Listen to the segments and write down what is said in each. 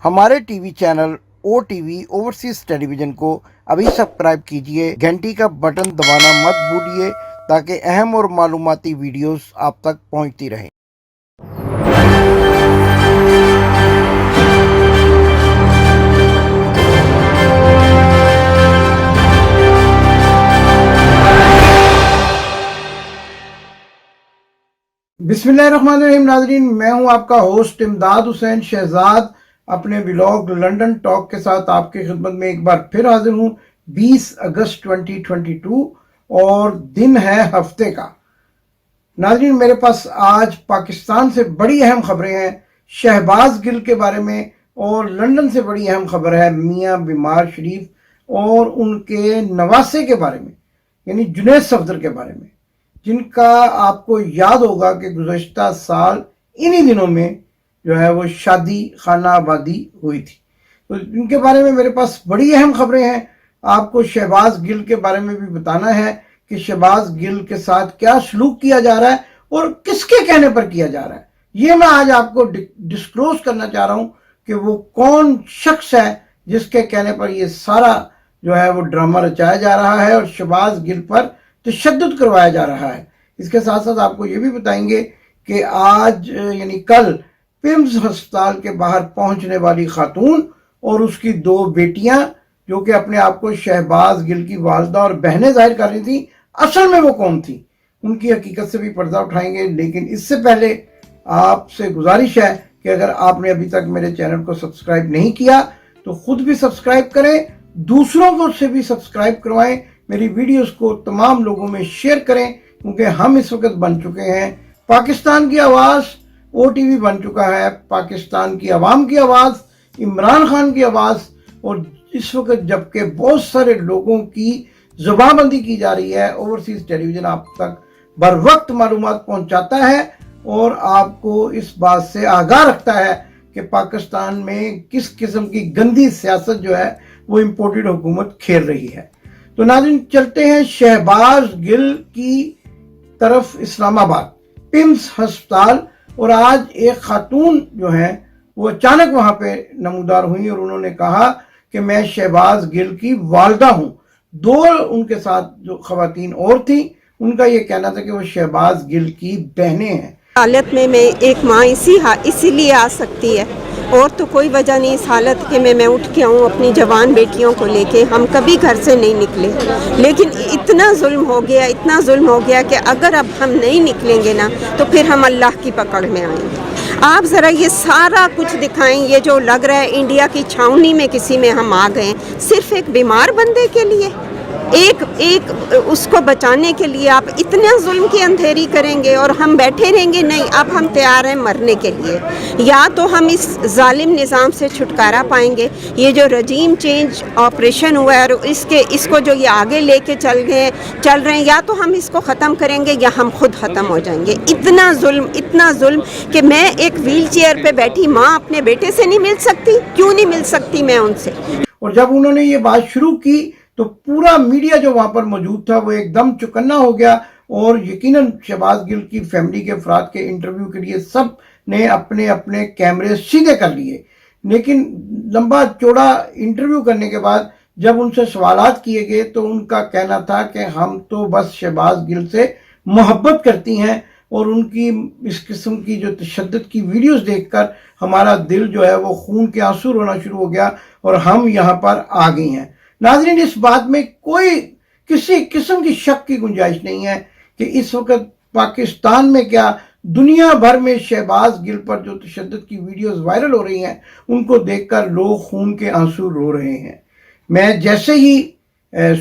हमारे TV channel ओ TV overseas television को अभी सब्सक्राइब कीजिए, घंटी का बटन दबाना मत भूलिए ताकि अहम और मालूमाती वीडियोस आप तक पहुंचती रहें। बिस्मिल्लाहिर्रहमानिर्रहीम। नाज़रीन, मैं हूं आपका होस्ट इमदाद हुसैन शहजाद अपने व्लॉग लंदन टॉक के साथ आपकी खिदमत में एक बार फिर हाजिर हूं। 20 अगस्त 2022 और दिन है हफ्ते का। नाज़रीन, मेरे पास आज पाकिस्तान से बड़ी अहम खबरें हैं शहबाज गिल के बारे में, और लंदन से बड़ी अहम खबर है मियां बीमार शरीफ और उनके नवासे के बारे में, यानी जुनैद सफदर के बारे में, जिनका आपको याद होगा कि गुज़श्ता साल इन्हीं दिनों में जो है वो शादी खाना आबादी हुई थी। तो इनके बारे में मेरे पास बड़ी अहम खबरें हैं। आपको शहबाज गिल के बारे में भी बताना है कि शहबाज गिल के साथ क्या सलूक किया जा रहा है और किसके कहने पर किया जा रहा है। ये मैं आज आपको डिस्क्लोज करना चाह रहा हूं कि वो कौन शख्स है जिसके कहने पर ये सारा जो है वो ड्रामा रचाया जा रहा है और शहबाज गिल पर तशद्दुद करवाया जा रहा है। इसके साथ साथ आपको ये भी बताएंगे कि आज यानी कल पिम्स अस्पताल के बाहर पहुंचने वाली खातून और उसकी दो बेटियां, जो कि अपने आप को शहबाज गिल की वालदा और बहनें जाहिर कर रही थी, असल में वो कौन थी, उनकी हकीकत से भी पर्दा उठाएंगे। लेकिन इससे पहले आपसे गुजारिश है कि अगर आपने अभी तक मेरे चैनल को सब्सक्राइब नहीं किया तो खुद भी सब्सक्राइब करें, दूसरों को से भी सब्सक्राइब करवाएं, मेरी वीडियोस को तमाम लोगों में शेयर करें, क्योंकि हम इस वक्त बन चुके हैं पाकिस्तान की आवाज़। ओ टीवी बन चुका है पाकिस्तान की आवाम की आवाज़, इमरान खान की आवाज़। और इस वक्त जबकि बहुत सारे लोगों की जुबानबंदी की जा रही है, ओवरसीज टेलीविज़न आप तक बर वक्त मालूमात पहुंचाता है और आपको इस बात से आगाह रखता है कि पाकिस्तान में किस किस्म की गंदी सियासत जो है वो इम्पोर्टेड हुकूमत खेल रही है। तो नाज़रीन, चलते हैं शहबाज गिल की तरफ इस्लामाबाद पिम्स अस्पताल। और आज एक खातून जो है वो अचानक वहां पे नमूदार हुई और उन्होंने कहा कि मैं शहबाज गिल की वालदा हूं। दो उनके साथ जो खवातीन और थी, उनका ये कहना था कि वो शहबाज गिल की बहनें हैं। हालत में मैं एक माँ इसीलिए आ सकती है, और तो कोई वजह नहीं इस हालत के मैं उठ के आऊँ अपनी जवान बेटियों को लेके। हम कभी घर से नहीं निकले, लेकिन इतना जुल्म हो गया कि अगर अब हम नहीं निकलेंगे ना तो फिर हम अल्लाह की पकड़ में आएंगे। आप ज़रा ये सारा कुछ दिखाएं, ये जो लग रहा है इंडिया की छावनी में किसी में हम आ गए सिर्फ एक बीमार बंदे के लिए, एक उसको बचाने के लिए आप इतना जुल्म की अंधेरी करेंगे और हम बैठे रहेंगे? नहीं, अब हम तैयार हैं मरने के लिए। या तो हम इस जालिम निज़ाम से छुटकारा पाएंगे, ये जो रजीम चेंज ऑपरेशन हुआ है और इसको जो ये आगे लेके चल रहे हैं, या तो हम इसको ख़त्म करेंगे या हम खुद ख़त्म हो जाएंगे। इतना जुल्म कि मैं एक व्हील चेयर पर बैठी माँ अपने बेटे से नहीं मिल सकती? क्यों नहीं मिल सकती मैं उनसे? और जब उन्होंने ये बात शुरू की तो पूरा मीडिया जो वहां पर मौजूद था वो एकदम चौकन्ना हो गया, और यकीनन शहबाज गिल की फैमिली के अफराद के इंटरव्यू के लिए सब ने अपने अपने कैमरे सीधे कर लिए। लेकिन लंबा चौड़ा इंटरव्यू करने के बाद जब उनसे सवालात किए गए तो उनका कहना था कि हम तो बस शहबाज गिल से मोहब्बत करती हैं और उनकी इस किस्म की जो तशद्दुद की वीडियोस देखकर हमारा दिल जो है वो खून के आंसू रोना शुरू हो गया और हम यहाँ पर आ गई हैं। नाज़रीन, इस बात में कोई किसी किस्म की शक की गुंजाइश नहीं है कि इस वक्त पाकिस्तान में क्या दुनिया भर में शहबाज गिल पर जो तशद्दुद की वीडियोस वायरल हो रही हैं उनको देखकर लोग खून के आंसू रो रहे हैं। मैं जैसे ही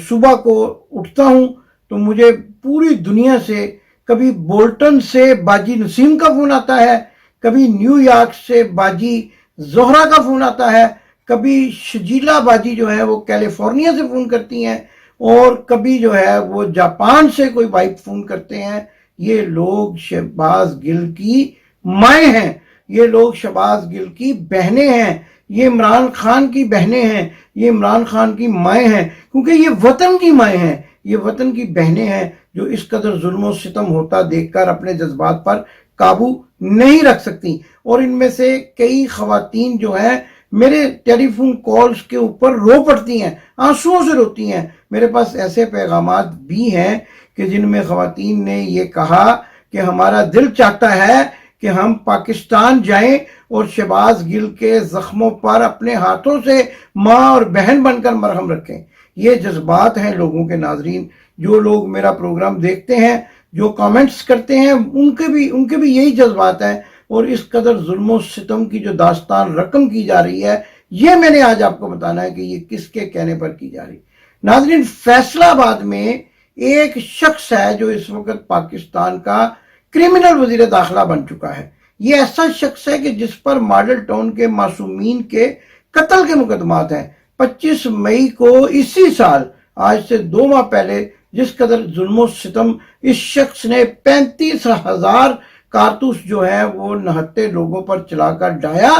सुबह को उठता हूं तो मुझे पूरी दुनिया से, कभी बोल्टन से बाजी नसीम का फोन आता है, कभी न्यूयॉर्क से बाजी जोहरा का फोन आता है, कभी शजीला बाजी जो है वो कैलिफोर्निया से फ़ोन करती हैं, और कभी जो है वो जापान से कोई वाइफ फ़ोन करते हैं। ये लोग शहबाज गिल की माएँ हैं, ये लोग शहबाज गिल की बहनें हैं, ये इमरान खान की बहनें हैं, ये इमरान खान की माएँ हैं, क्योंकि ये वतन की माएँ हैं, ये वतन की बहनें हैं जो इस कदर जुल्म और सितम होता देखकर अपने जज्बात पर काबू नहीं रख सकती। और इनमें से कई खवातीन जो हैं मेरे टेलीफोन कॉल्स के ऊपर रो पड़ती हैं, आंसुओं से रोती हैं। मेरे पास ऐसे पैगामात भी हैं कि जिनमें ख़वातीन ने ये कहा कि हमारा दिल चाहता है कि हम पाकिस्तान जाएं और शहबाज गिल के जख्मों पर अपने हाथों से माँ और बहन बनकर मरहम रखें। ये जज्बात हैं लोगों के। नाजरीन, जो लोग मेरा प्रोग्राम देखते हैं, जो कमेंट्स करते हैं, उनके भी यही जज्बात हैं। और इस कदर जुल्म सितम की जो दास्तान रकम की जा रही है, ये मैंने आज आपको बताना है कि ये किसके कहने पर की जा रही। नाजरीन, फैसलाबाद में एक शख्स है जो इस वक्त पाकिस्तान का क्रिमिनल वजीर दाखिला बन चुका है। ये ऐसा शख्स है कि जिस पर मॉडल टाउन के मासूमीन के कत्ल के मुकदमात हैं। 25 मई को इसी साल, आज से 2 माह पहले, जिस कदर जुल्म सितम इस शख्स ने 35,000 कारतूस जो है वो नहत्ते लोगों पर चलाकर ढाया।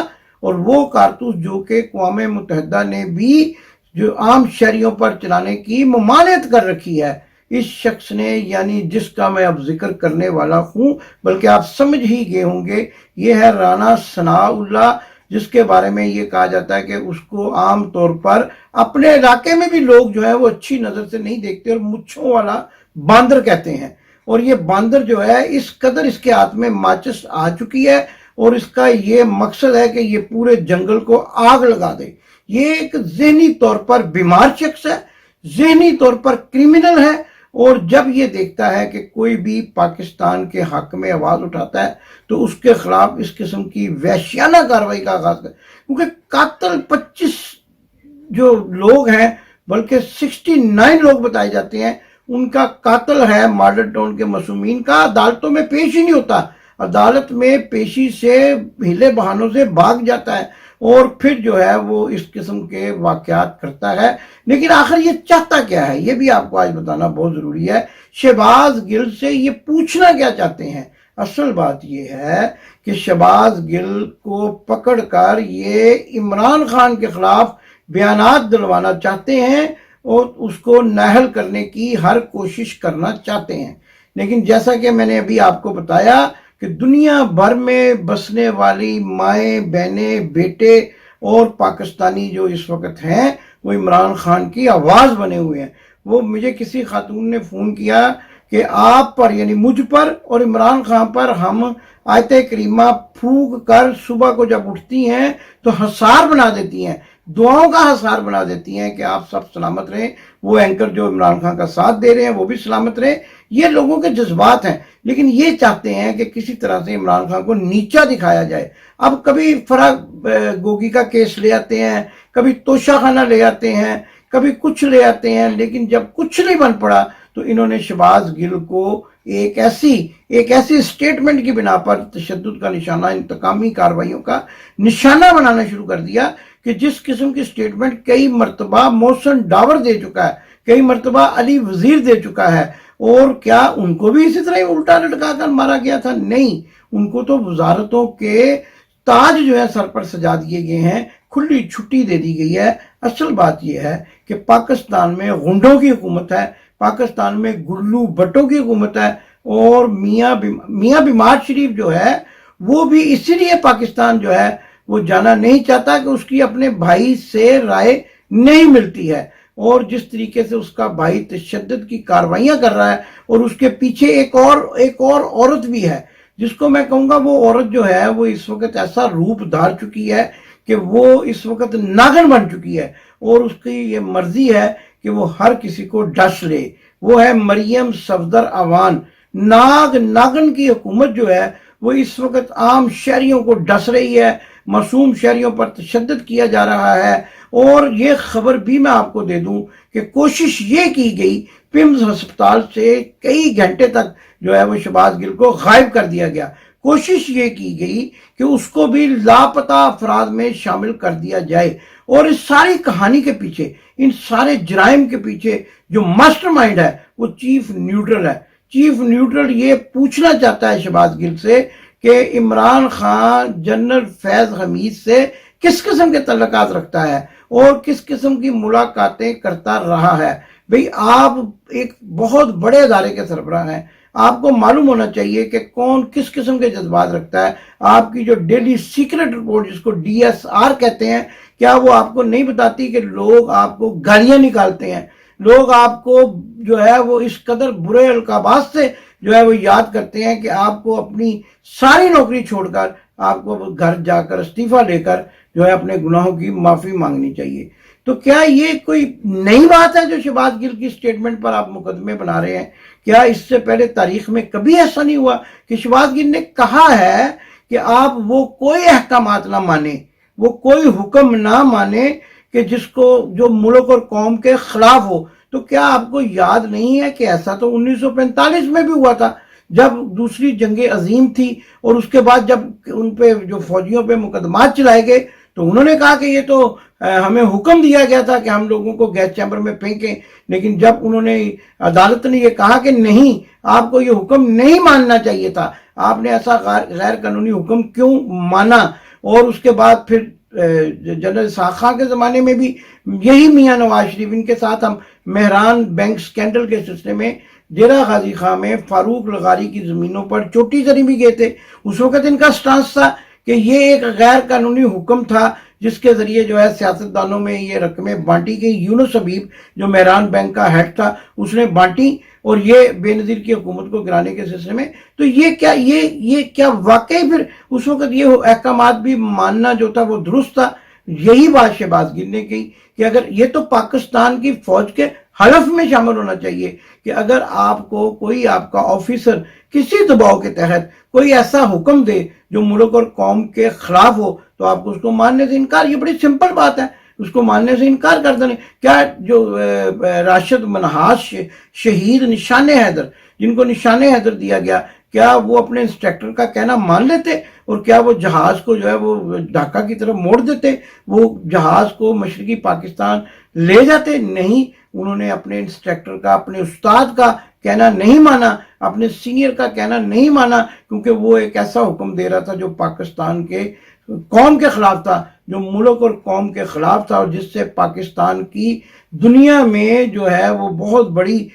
और वो कारतूस जो कि अक़वाम मुत्तहिदा ने भी जो आम शहरियों पर चलाने की ममानियत कर रखी है, इस शख्स ने, यानी जिसका मैं अब जिक्र करने वाला हूं, बल्कि आप समझ ही गए होंगे, ये है राना सनाउल्लाह, जिसके बारे में ये कहा जाता है कि उसको आम तौर पर अपने इलाके में भी लोग जो है वो अच्छी नजर से नहीं देखते और मुच्छों वाला बांदर कहते हैं। और ये बांदर जो है, इस कदर इसके हाथ में माचिस आ चुकी है और इसका ये मकसद है कि ये पूरे जंगल को आग लगा दे। ये एक ज़हनी तौर पर बीमार शख्स है, ज़हनी तौर पर क्रिमिनल है। और जब ये देखता है कि कोई भी पाकिस्तान के हक में आवाज उठाता है तो उसके खिलाफ इस किस्म की वहशियाना कार्रवाई का आगाज कर, क्योंकि कातिल 25 जो लोग हैं, बल्कि 69 लोग बताए जाते हैं, उनका कातिल है मॉडल टाउन के मासूमीन का। अदालतों में पेश ही नहीं होता, अदालत में पेशी से हिले बहानों से भाग जाता है और फिर जो है वो इस किस्म के वाकयात करता है। लेकिन आखिर ये चाहता क्या है, ये भी आपको आज बताना बहुत जरूरी है। शहबाज गिल से ये पूछना क्या चाहते हैं? असल बात ये है कि शहबाज गिल को पकड़कर ये इमरान खान के खिलाफ बयानात दिलवाना चाहते हैं और उसको नाअहल करने की हर कोशिश करना चाहते हैं। लेकिन जैसा कि मैंने अभी आपको बताया कि दुनिया भर में बसने वाली माएँ, बहनें, बेटे और पाकिस्तानी जो इस वक्त हैं वो इमरान खान की आवाज़ बने हुए हैं। वो मुझे किसी खातून ने फ़ोन किया कि आप पर, यानी मुझ पर और इमरान खान पर हम आयत करीमा फूंक कर सुबह को जब उठती हैं तो हसार बना देती हैं, दुआओं का हसार बना देती हैं कि आप सब सलामत रहें। वो एंकर जो इमरान खान का साथ दे रहे हैं वो भी सलामत रहे। ये लोगों के जज्बात हैं, लेकिन ये चाहते हैं कि किसी तरह से इमरान खान को नीचा दिखाया जाए। अब कभी फराग गोगी का केस ले आते हैं, कभी तोशाखाना ले आते हैं, कभी कुछ ले आते हैं, लेकिन जब कुछ नहीं बन पड़ा तो इन्होंने शहबाज गिल को एक ऐसी स्टेटमेंट की बिना पर तशद्दुद का निशाना, इंतकामी कार्रवाइयों का निशाना बनाना शुरू कर दिया कि जिस किस्म की स्टेटमेंट कई मरतबा मोहसिन डावर दे चुका है, कई मरतबा अली वजीर दे चुका है। और क्या उनको भी इसी तरह ही उल्टा लटका कर मारा गया था? नहीं, उनको तो वजारतों के ताज जो है सर पर सजा दिए गए हैं, खुली छुट्टी दे दी गई है। असल बात यह है कि पाकिस्तान में गुंडों की हुकूमत है, पाकिस्तान में गुल्लू भट्टों की हुकूमत है और मियाँ बीमार शरीफ जो है वो भी इसीलिए पाकिस्तान जो है वो जाना नहीं चाहता कि उसकी अपने भाई से राय नहीं मिलती है। और जिस तरीके से उसका भाई तशद्दुद की कार्रवाइयां कर रहा है और उसके पीछे एक और औरत भी है, जिसको मैं कहूँगा वो औरत जो है वो इस वक्त ऐसा रूप धार चुकी है कि वो इस वक्त नागन बन चुकी है और उसकी ये मर्जी है कि वो हर किसी को डस ले। वो है मरियम सफदर अवान। नागन की हुकूमत जो है वो इस वक्त आम शहरियों को डस रही है, मासूम शहरियों पर तशद्दुद किया जा रहा है। और ये खबर भी मैं आपको दे दूं कि कोशिश ये की गई, पिम्स अस्पताल से कई घंटे तक जो है वो शहबाज गिल को गायब कर दिया गया। कोशिश ये की गई कि उसको भी लापता अफराद में शामिल कर दिया जाए। और इस सारी कहानी के पीछे, इन सारे जराइम के पीछे जो मास्टरमाइंड है वो चीफ न्यूट्रल है। चीफ न्यूट्रल ये पूछना चाहता है शहबाज गिल से कि इमरान खान जनरल फैज हमीद से किस किस्म के तल्लुकात रखता है और किस किस्म की मुलाकातें करता रहा है। भाई, आप एक बहुत बड़े अदारे के सरबराह हैं, آپ کو معلوم ہونا چاہیے کہ کون کس قسم کے جذبات رکھتا ہے. آپ کی جو ڈیلی سیکرٹ رپورٹ جس کو DSR کہتے ہیں, کیا وہ آپ کو نہیں بتاتی کہ لوگ آپ کو گالیاں نکالتے ہیں, لوگ آپ کو جو ہے وہ اس قدر برے القابات سے جو ہے وہ یاد کرتے ہیں کہ آپ کو اپنی ساری نوکری چھوڑ کر آپ کو گھر جا کر استعفیٰ لے کر جو ہے اپنے گناہوں کی معافی مانگنی چاہیے. تو کیا یہ کوئی نئی بات ہے جو شہباز گل کی سٹیٹمنٹ پر آپ مقدمے بنا رہے ہیں؟ کیا اس سے پہلے تاریخ میں کبھی ایسا نہیں ہوا کہ شہباز گل نے کہا ہے کہ آپ وہ کوئی احکامات نہ مانیں, وہ کوئی حکم نہ مانیں کہ جس کو جو ملک اور قوم کے خلاف ہو؟ تو کیا آپ کو یاد نہیں ہے کہ ایسا تو 1945 میں بھی ہوا تھا جب دوسری جنگ عظیم تھی, اور اس کے بعد جب ان پہ جو فوجیوں پہ مقدمات چلائے گئے تو انہوں نے کہا کہ یہ تو ہمیں حکم دیا گیا تھا کہ ہم لوگوں کو گیس چیمبر میں پھینکیں, لیکن جب انہوں نے عدالت نے یہ کہا کہ نہیں, آپ کو یہ حکم نہیں ماننا چاہیے تھا, آپ نے ایسا غیر قانونی حکم کیوں مانا؟ اور اس کے بعد پھر جنرل اسحاق خان کے زمانے میں بھی یہی میاں نواز شریف, ان کے ساتھ ہم مہران بینک سکینڈل کے سلسلے میں ڈیرہ غازی خان میں فاروق لغاری کی زمینوں پر چوٹی زنی بھی گئے تھے. اس وقت ان کا سٹانس تھا کہ یہ ایک غیر قانونی حکم تھا جس کے ذریعے جو ہے سیاستدانوں میں یہ رقمیں بانٹی گئی. یونس حبیب جو مہران بینک کا ہیڈ تھا اس نے بانٹی, اور یہ بے نظیر کی حکومت کو گرانے کے سلسلے میں. تو یہ کیا واقعی پھر اس وقت یہ احکامات بھی ماننا جو تھا وہ درست تھا؟ یہی بات شہباز گل نے کہی کہ اگر یہ تو پاکستان کی فوج کے حلف میں شامل ہونا چاہیے کہ اگر آپ کو کوئی آپ کا آفیسر کسی دباؤ کے تحت کوئی ایسا حکم دے جو ملک اور قوم کے خلاف ہو تو آپ کو اس کو ماننے سے انکار, یہ بڑی سمپل بات ہے, اس کو ماننے سے انکار کر دینے. کیا جو راشد منہاس شہید نشان حیدر, جن کو نشان حیدر دیا گیا, کیا وہ اپنے انسٹرکٹر کا کہنا مان لیتے؟ اور کیا وہ جہاز کو جو ہے وہ ڈھاکہ کی طرف موڑ دیتے, وہ جہاز کو مشرقی پاکستان لے جاتے؟ نہیں, انہوں نے اپنے انسٹرکٹر کا, اپنے استاد کا کہنا نہیں مانا, اپنے سینئر کا کہنا نہیں مانا, کیونکہ وہ ایک ایسا حکم دے رہا تھا جو پاکستان کے قوم کے خلاف تھا, جو ملک اور قوم کے خلاف تھا, اور جس سے پاکستان کی دنیا میں جو ہے وہ بہت بڑی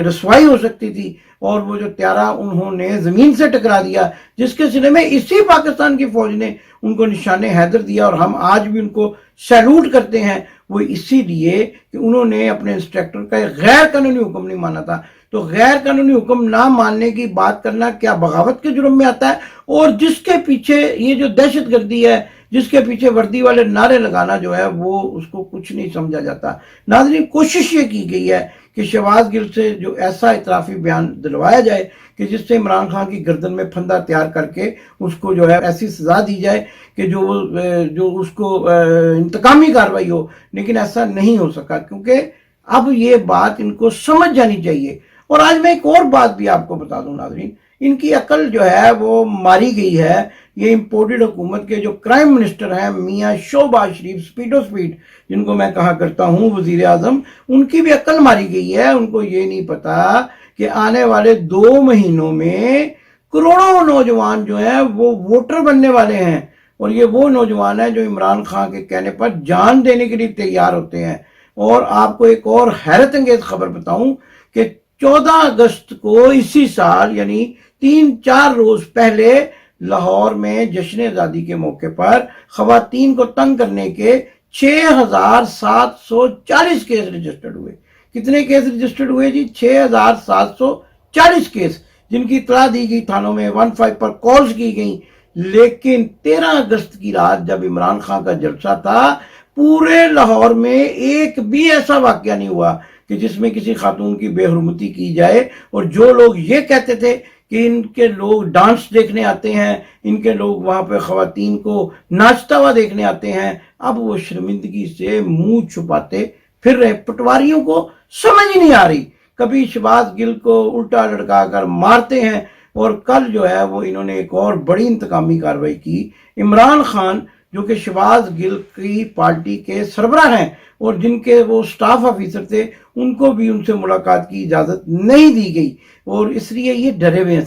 رسوائی ہو سکتی تھی. اور وہ جو طیارہ انہوں نے زمین سے ٹکرا دیا, جس کے سلے میں اسی پاکستان کی فوج نے ان کو نشان حیدر دیا, اور ہم آج بھی ان کو سیلوٹ کرتے ہیں, وہ اسی لیے کہ انہوں نے اپنے انسٹرکٹر کا ایک غیر قانونی حکم نہیں مانا تھا. تو غیر قانونی حکم نہ ماننے کی بات کرنا کیا بغاوت کے جرم میں آتا ہے؟ اور جس کے پیچھے یہ جو دہشت گردی ہے, جس کے پیچھے وردی والے نعرے لگانا جو ہے وہ اس کو کچھ نہیں سمجھا جاتا. ناظرین, کوشش یہ کی گئی ہے کہ شہباز گل سے جو ایسا اعترافی بیان دلوایا جائے کہ جس سے عمران خان کی گردن میں پھندا تیار کر کے اس کو جو ہے ایسی سزا دی جائے کہ جو اس کو انتقامی کارروائی ہو, لیکن ایسا نہیں ہو سکا, کیونکہ اب یہ بات ان کو سمجھ جانی چاہیے. اور آج میں ایک اور بات بھی آپ کو بتا دوں ناظرین, ان کی عقل جو ہے وہ ماری گئی ہے. یہ امپورٹڈ حکومت کے جو کرائم منسٹر ہیں میاں شہباز شریف سپیڈو سپیڈ, جن کو میں کہا کرتا ہوں وزیر اعظم, ان کی بھی عقل ماری گئی ہے. ان کو یہ نہیں پتا کہ آنے والے 2 مہینوں میں کروڑوں نوجوان جو ہیں وہ ووٹر بننے والے ہیں, اور یہ وہ نوجوان ہیں جو عمران خان کے کہنے پر جان دینے کے لیے تیار ہوتے ہیں. اور آپ کو ایک اور حیرت انگیز خبر بتاؤں کہ 14 اگست کو اسی سال, یعنی 3-4 روز پہلے, لاہور میں جشن آزادی کے موقع پر خواتین کو تنگ کرنے کے 6740 کیس رجسٹرڈ ہوئے. کتنے کیس رجسٹرڈ ہوئے جی؟ 6740 کیس, جن کی اطلاع دی گئی تھانوں میں 15 پر کالز کی گئیں. لیکن 13 اگست کی رات جب عمران خان کا جلسہ تھا, پورے لاہور میں ایک بھی ایسا واقعہ نہیں ہوا کہ جس میں کسی خاتون کی بے حرمتی کی جائے. اور جو لوگ یہ کہتے تھے کہ ان کے لوگ ڈانس دیکھنے آتے ہیں, ان کے لوگ وہاں پہ خواتین کو ناچتا ہوا دیکھنے آتے ہیں, اب وہ شرمندگی سے منہ چھپاتے پھر رہے. پٹواریوں کو سمجھ ہی نہیں آ رہی, کبھی شہباز گل کو الٹا لٹکا کر مارتے ہیں, اور کل جو ہے وہ انہوں نے ایک اور بڑی انتقامی کارروائی کی. عمران خان جو کہ شہباز گل کی پارٹی کے سربراہ ہیں اور جن کے وہ سٹاف آفیسر تھے, ان کو بھی ان سے ملاقات کی اجازت نہیں دی گئی, اور اس لیے یہ ڈرے ہوئے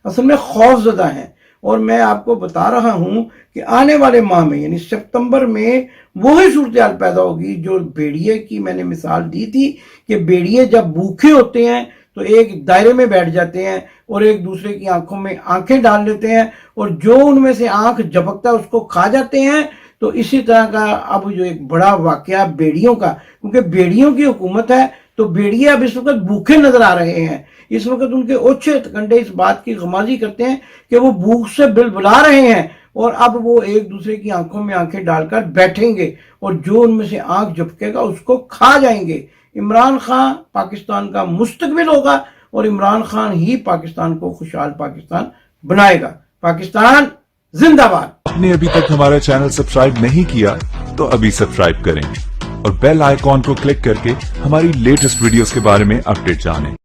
اصل میں خوف زدہ ہیں. اور میں آپ کو بتا رہا ہوں کہ آنے والے ماہ میں, یعنی سپتمبر میں, وہی صورتحال پیدا ہوگی جو بھیڑیے کی میں نے مثال دی تھی کہ بھیڑیے جب بھوکے ہوتے ہیں تو ایک دائرے میں بیٹھ جاتے ہیں اور ایک دوسرے کی آنکھوں میں آنکھیں ڈال لیتے ہیں اور جو ان میں سے آنکھ جھپکتا ہے اس کو کھا جاتے ہیں. تو اسی طرح کا اب جو ایک بڑا واقعہ بیڑیوں کا، کیونکہ بیڑیوں کی حکومت ہے تو بیڑیے اب اس وقت بھوکے نظر آ رہے ہیں. اس وقت ان کے اوچھے کنڈے اس بات کی غمازی کرتے ہیں کہ وہ بھوک سے بلبلا رہے ہیں اور اب وہ ایک دوسرے کی آنکھوں میں آنکھیں ڈال کر بیٹھیں گے اور جو ان میں سے آنکھ جھپکے گا اس کو کھا جائیں گے. عمران خان پاکستان کا مستقبل ہوگا اور عمران خان ہی پاکستان کو خوشحال پاکستان بنائے گا. پاکستان زندہ باد. آپ نے ابھی تک ہمارا چینل سبسکرائب نہیں کیا تو ابھی سبسکرائب کریں اور بیل آئیکن کو کلک کر کے ہماری لیٹسٹ ویڈیوز کے بارے میں اپڈیٹ جانیں.